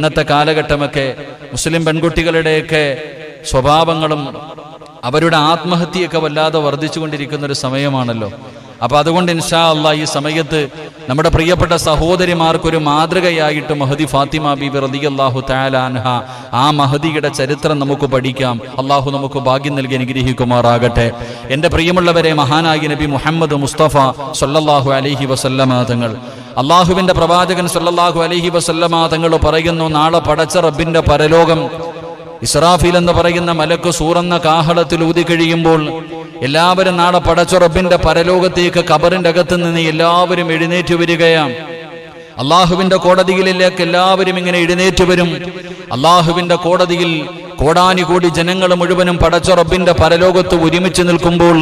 ഇന്നത്തെ കാലഘട്ടമൊക്കെ മുസ്ലിം പെൺകുട്ടികളുടെയൊക്കെ സ്വഭാവങ്ങളും അവരുടെ ആത്മഹത്യയൊക്കെ വല്ലാതെ വർദ്ധിച്ചുകൊണ്ടിരിക്കുന്ന ഒരു സമയമാണല്ലോ. അപ്പോൾ അതുകൊണ്ട് ഇൻഷാ അല്ലാഹ് ഈ സമയത്ത് നമ്മുടെ പ്രിയപ്പെട്ട സഹോദരിമാർക്കൊരു മാതൃകയായിട്ട് മഹദി ഫാത്തിമ ബീബി റളിയല്ലാഹു തആല അൻഹ ആ മഹദിയുടെ ചരിത്രം നമുക്ക് പഠിക്കാം. അള്ളാഹു നമുക്ക് ഭാഗ്യം നൽകി അനുഗ്രഹിക്കുമാറാകട്ടെ. എൻ്റെ പ്രിയമുള്ളവരെ, മഹാനായ നബി മുഹമ്മദ് മുസ്തഫ സല്ലല്ലാഹു അലൈഹി വസല്ലമ തങ്ങൾ, അള്ളാഹുവിൻ്റെ പ്രവാചകൻ സല്ലല്ലാഹു അലൈഹി വസല്ലമ തങ്ങൾ പറയുന്നു, നാളെ പടച്ച റബ്ബിൻ്റെ പരലോകം ഇസ്രാഫീൽ എന്ന് പറയുന്ന മലക്ക് സൂറന്ന കാഹളത്തിൽ ഊതി കഴിയുമ്പോൾ എല്ലാവരും നാളെ പടച്ച റബ്ബിന്റെ പരലോകത്തേക്ക് ഖബറിന്റെ അകത്ത് നിന്ന് എല്ലാവരും എഴുന്നേറ്റ് വരികയാണ്. അള്ളാഹുവിന്റെ കോടതിയിലേക്ക് എല്ലാവരും ഇങ്ങനെ എഴുന്നേറ്റ് വരും. അള്ളാഹുവിന്റെ കോടതിയിൽ കോടാനുകോടി ജനങ്ങൾ മുഴുവനും പടച്ച റബ്ബിന്റെ പരലോകത്ത് ഒരുമിച്ച് നിൽക്കുമ്പോൾ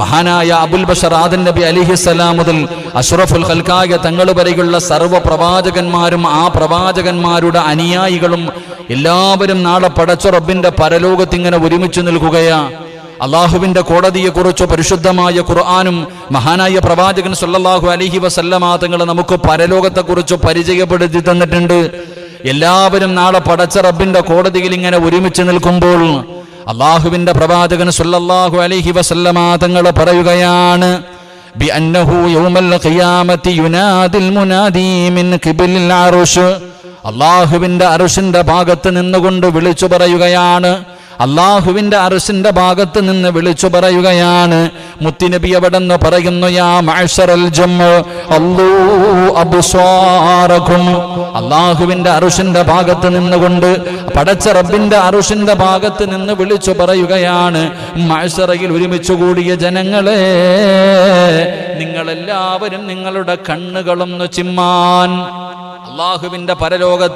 മഹാനായ അബുൽ ബഷർ ആദം നബി അലൈഹിസ്സലാം മുതൽ അഷ്റഫുൽ ഖൽഖായ തങ്ങൾ വരെയുള്ള സർവ്വ പ്രവാചകന്മാരും ആ പ്രവാചകന്മാരുടെ അനുയായികളും എല്ലാവരും നാളെ പടച്ച റബ്ബിന്റെ പരലോകത്ത് ഇങ്ങനെ ഒരുമിച്ച് നിൽക്കുകയാ. അള്ളാഹുവിന്റെ കോടതിയെക്കുറിച്ച് പരിശുദ്ധമായ ഖുർആനും മഹാനായ പ്രവാചകൻ സല്ലല്ലാഹു അലൈഹി വസല്ലമ തങ്ങൾ നമുക്ക് പരലോകത്തെക്കുറിച്ച് പരിചയപ്പെടുത്തി തന്നിട്ടുണ്ട്. എല്ലാവരും നാളെ പടച്ച റബ്ബിന്റെ കോടതിയിൽ ഇങ്ങനെ ഒരുമിച്ച് നിൽക്കുമ്പോൾ അള്ളാഹുവിന്റെ പ്രവാചകൻ സല്ലല്ലാഹു അലൈഹി വസല്ലമ തങ്ങൾ പറയുകയാണ്, ബിഅന്നഹു യൗമൽ ഖിയാമത്തി യുനാദിൽ മുനാദി മിൻ ഖിബലിൽ അർശ്. അള്ളാഹുവിന്റെ അർശിന്റെ ഭാഗത്ത് നിന്നുകൊണ്ട് വിളിച്ചു പറയുകയാണ്, അള്ളാഹുവിന്റെ അർശിന്റെ ഭാഗത്ത് നിന്ന് വിളിച്ചു പറയുകയാണ്. മുത്തുനബി അവിടെന്ന് പറയുന്നു, യാ മഅ്ശറൽ ജംഉ അല്ലൂ അബ്സാറകും. അള്ളാഹുവിന്റെ അർശിന്റെ ഭാഗത്ത് നിന്നുകൊണ്ട് പടച്ച റബ്ബിന്റെ അർശിന്റെ ഭാഗത്ത് നിന്ന് വിളിച്ചു പറയുകയാണ്, മഅ്ശറയിൽ ഒരുമിച്ച് കൂടിയ ജനങ്ങളെ, നിങ്ങളെല്ലാവരും നിങ്ങളുടെ കണ്ണുകളൊന്ന് ചിമ്മാൻ. അള്ളാഹുവിന്റെ പരലോകത്ത്